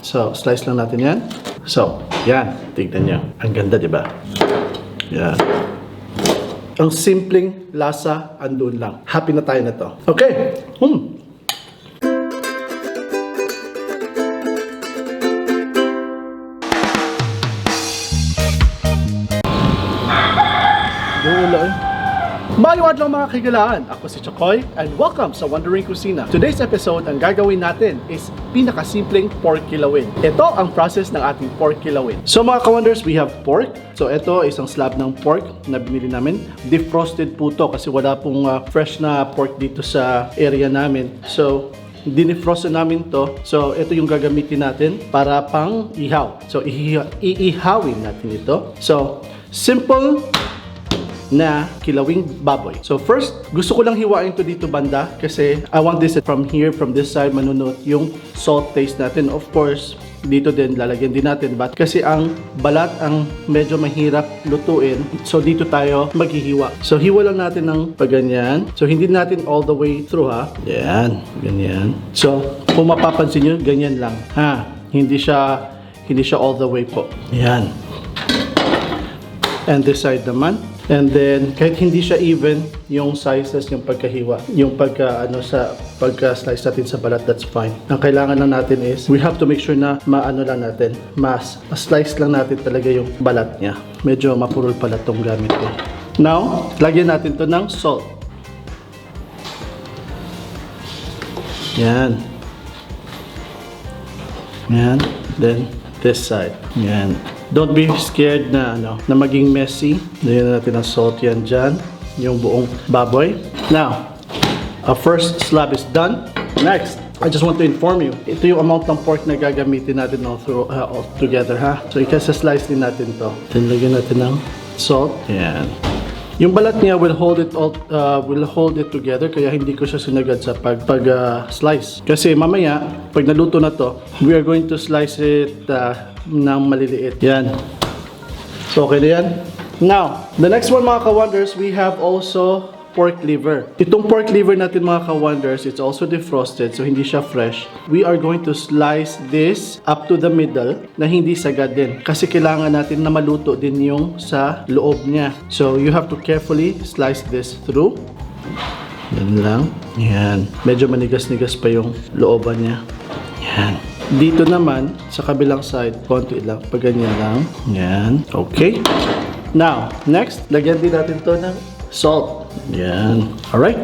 So, slice lang natin yan. So, yan. Tignan nyo. Ang ganda, di ba? Yan. Ang simpleng lasa, andun lang. Happy na tayo na to. Okay. Mayong adlaw mga kaigalaan, ako si Chokoy and welcome sa Wandering Kusina. Today's episode, ang gagawin natin is pinakasimpleng pork kilawin. Ito ang process ng ating pork kilawin. So mga ka-wonders, we have pork. So ito isang slab ng pork na binili namin. Defrosted po to kasi wala pong fresh na pork dito sa area namin. So dinefrost namin to. So ito yung gagamitin natin para pang ihaw. So iihawin natin ito. So simple na kilawing baboy. So first, gusto ko lang hiwain to dito banda kasi I want this from here, from this side, manunot yung salt taste natin. Of course, dito din lalagyan din natin kasi ang balat ang medyo mahirap lutuin. So dito tayo maghihiwa. So hiwa lang natin ng paganyan. So hindi natin all the way through ha. Yan, ganyan. So kung mapapansin nyo, ganyan lang ha. Hindi siya all the way po. Yan. And this side naman. And then, kahit hindi siya even, yung sizes, yung pagkahiwa, yung pagka-slice natin sa balat, that's fine. Ang kailangan lang natin is, we have to make sure na maano lang natin, slice lang natin talaga yung balat niya. Medyo mapurol pala itong gamit ko. Now, lagyan natin to ng salt. Yan. Yan. Then, this side. Yan. Don't be scared na maging messy. Lagyan natin ang salt yan dyan. Yung buong baboy. Now, our first slab is done. Next, I just want to inform you. Ito yung amount ng pork na gagamitin natin all together ha. So, ikasa-slice din natin to. Then, lagyan natin ng salt. Yan. Yung balat niya will hold it together kaya hindi ko siya sinagad sa pag-slice. Kasi mamaya, pag naluto na to, we are going to slice it ng maliliit. Yan. So, okay na yan. Now, the next one mga ka-wonders, we have also pork liver. Itong pork liver natin mga ka-wonders, it's also defrosted, so hindi siya fresh. We are going to slice this up to the middle na hindi sagad din. Kasi kailangan natin na maluto din yung sa loob niya. So, you have to carefully slice this through. Yan lang. Yan. Medyo manigas-nigas pa yung looban niya. Yan. Dito naman, sa kabilang side, konti lang. Pag ganyan lang. Yan. Okay. Now, next, lagyan din natin to ng salt. Yan. Alright.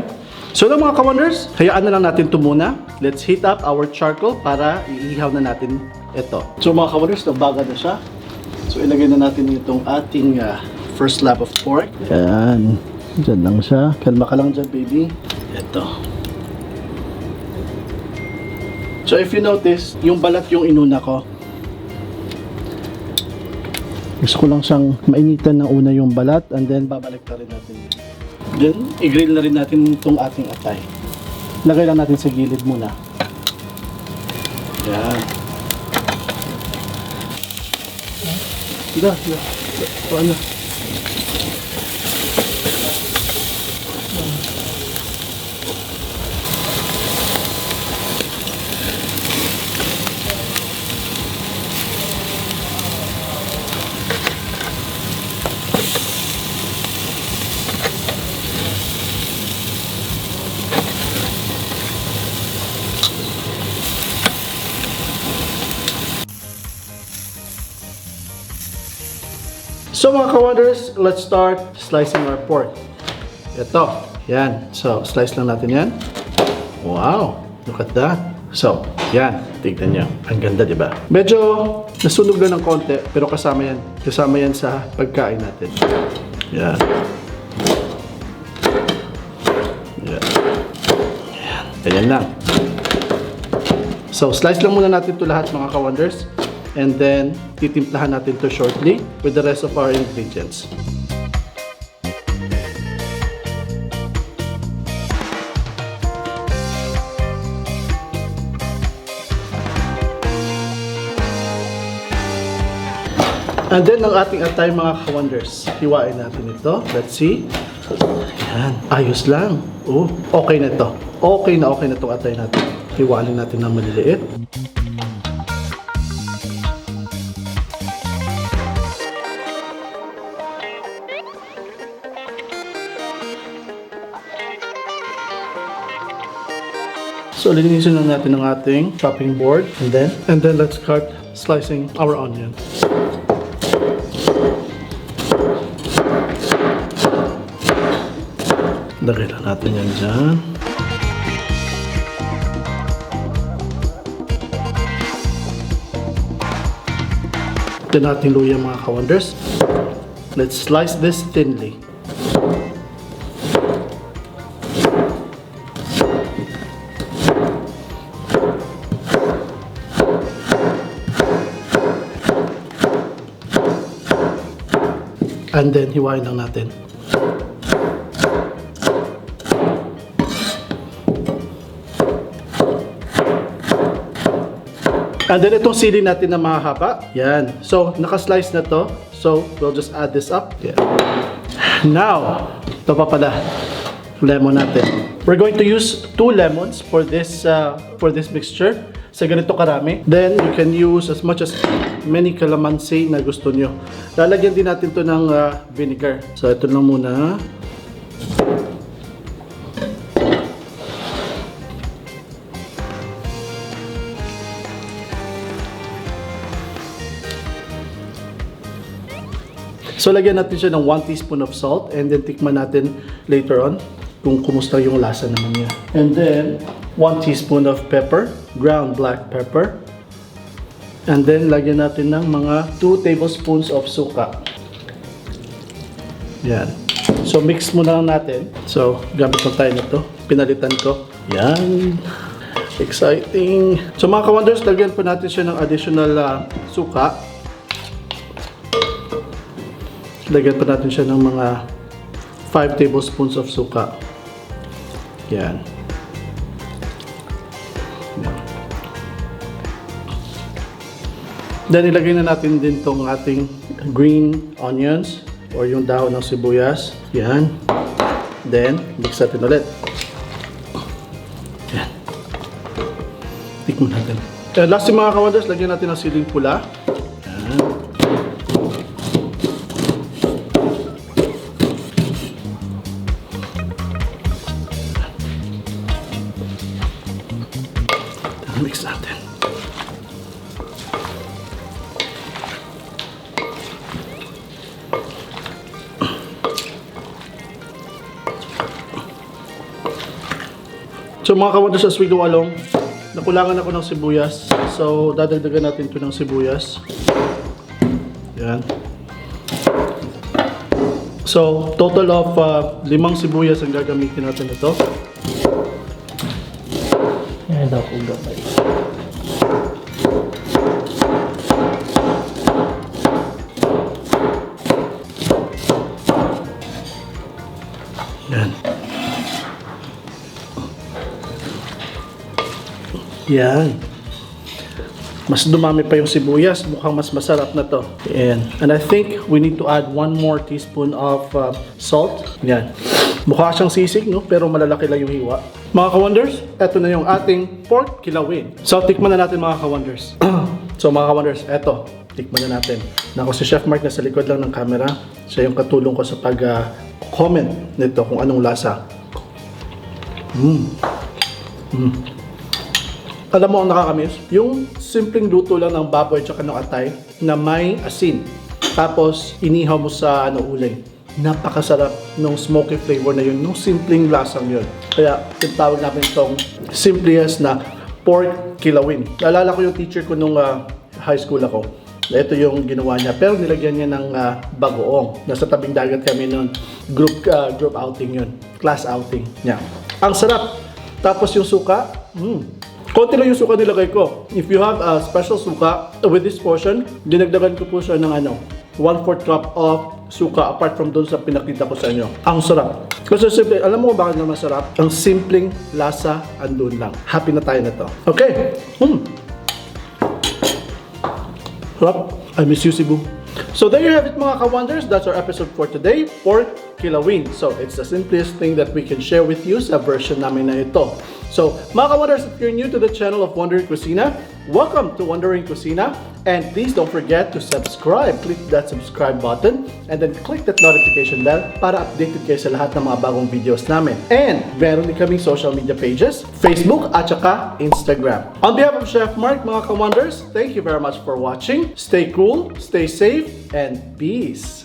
So, mga ka-wonders, hayaan na lang natin ito muna. Let's heat up our charcoal para iihaw na natin ito. So, mga ka-wonders, nabaga na siya. So, ilagay na natin itong ating first slab of pork. Yan. Diyan lang siya. Kalma ka lang dyan, baby. Ito. So if you notice, yung balat yung inuna ko. Gusto ko lang siyang mainitan ng una yung balat and then babalik na rin natin. Then, i-grill na rin natin itong ating atay. Lagay lang natin sa gilid muna. Yan. Ano? So mga ka-wonders, let's start slicing our pork. Ito, yan. So, slice lang natin yan. Wow, look at that. So, yan. Tignan nyo. Ang ganda, di ba? Medyo nasunog na ng konti, pero kasama yan. Kasama yan sa pagkain natin. Yan. Yan. Yan. Ganyan lang. So, slice lang muna natin ito lahat mga ka-wonders. And then, titimplahan natin to shortly with the rest of our ingredients. And then, ang ating atay mga ka-wonders. Hiwain natin ito. Let's see. Ayan. Ayos lang. Oh, okay na ito. Okay na itong atay natin. Hiwalin natin ng maliliit. So, linisin na natin ang ating chopping board. And then let's start slicing our onion. Lagay lang natin yan dyan. Ito natin luya mga ka-wonders. Let's slice this thinly. And then, hiwain lang natin. And then, itong sili natin na mahahaba. Yan. So, nakaslice na to. So, we'll just add this up. Yeah. Now, ito pa pala. Lemon natin. We're going to use 2 lemons for this mixture. Sa ganito karami. Then, you can use as much as many calamansi na gusto nyo. Lalagyan din natin to ng vinegar. So, ito lang muna. So, lagyan natin siya ng 1 teaspoon of salt and then tikman natin later on kung kumusta yung lasa naman niya. And then, 1 teaspoon of pepper, ground black pepper. And then, lagyan natin ng mga 2 tablespoons of suka. Yan. So, mix muna lang natin. So, gamit lang tayo nito. Pinalitan ko. Yan. Exciting. So, mga ka-wonders, lagyan po natin siya ng additional suka. Lagyan pa natin siya ng mga 5 tablespoons of suka. Yan. Then, ilagay na natin din tong ating green onions or yung dahon ng sibuyas. Yan. Then, mix natin ulit. Yan. Tikman natin. Last mga ka-wonders, lagyan natin ng siling pula. Yan. Mix natin. So mga ka-wonders, as we go along, nakulangan ako ng sibuyas. So dadagdagan natin ito ng sibuyas. Yan. So total of 5 sibuyas ang gagamitin natin ito. Yan daw kung gabay. Yan. Yan. Mas dumami pa yung sibuyas. Mukhang mas masarap na to. And I think we need to add 1 more teaspoon of salt. Yan. Mukha siyang sisig, no? Pero malalaki lang yung hiwa. Mga ka-wonders, eto na yung ating pork kilawin. So, tikman na natin mga ka-wonders. So, mga ka-wonders, eto. Tikman na natin. Nako, si Chef Mark nasa likod lang ng camera. Siya yung katulong ko sa pag-comment nito kung anong lasa. Alam mo ang nakakamiss? Yung simpleng luto lang ng baboy at ng atay na may asin. Tapos, inihaw mo sa uling. Napakasarap ng smoky flavor na yun, nung simpleng lasang yun. Kaya, tinatawag namin itong simplest na pork kilawin. Naalala ko yung teacher ko nung high school ako. Ito yung ginawa niya. Pero nilagyan niya ng bagoong. Nasa tabing dagat kami noon. Group outing yun. Class outing niya. Ang sarap. Tapos yung suka, konti lang yung suka nilagay ko. If you have a special suka with this portion, dinagdagan ko po siya ng 1/4 cup of suka apart from doon sa pinakita ko sa inyo. Ang sarap. Kasi simple, alam mo bakit na masarap? Ang simpleng lasa andun lang. Happy na tayo na to. Okay. Sarap. I miss you, Cebu. So there you have it mga ka-wonders. That's our episode for today. Pork kilawin. So it's the simplest thing that we can share with you sa version namin na ito. So, mga ka-wonders, if you're new to the channel of Wondering Kusina, welcome to Wondering Kusina. And please don't forget to subscribe. Click that subscribe button and then click that notification bell para updated kayo sa lahat ng mga bagong videos namin. And meron din kaming social media pages, Facebook at saka Instagram. On behalf of Chef Mark, mga ka-wonders, thank you very much for watching. Stay cool, stay safe, and peace.